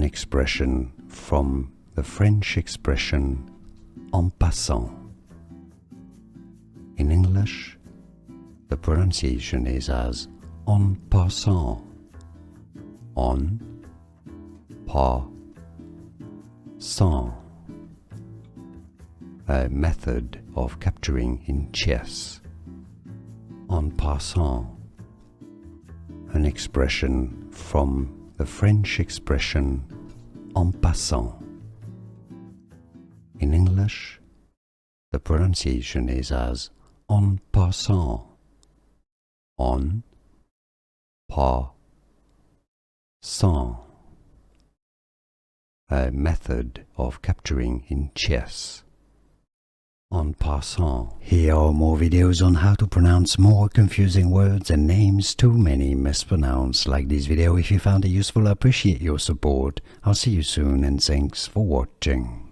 expression from the French expression en passant. In English, the pronunciation is as en passant. En passant. A method of capturing in chess. En passant. An expression from the French expression en passant. In English, the pronunciation is as en passant. En passant. A method of capturing in chess. En passant. Here are more videos on how to pronounce more confusing words and names too many mispronounced. Like this video if you found it useful. I appreciate your support. I'll see you soon and thanks for watching.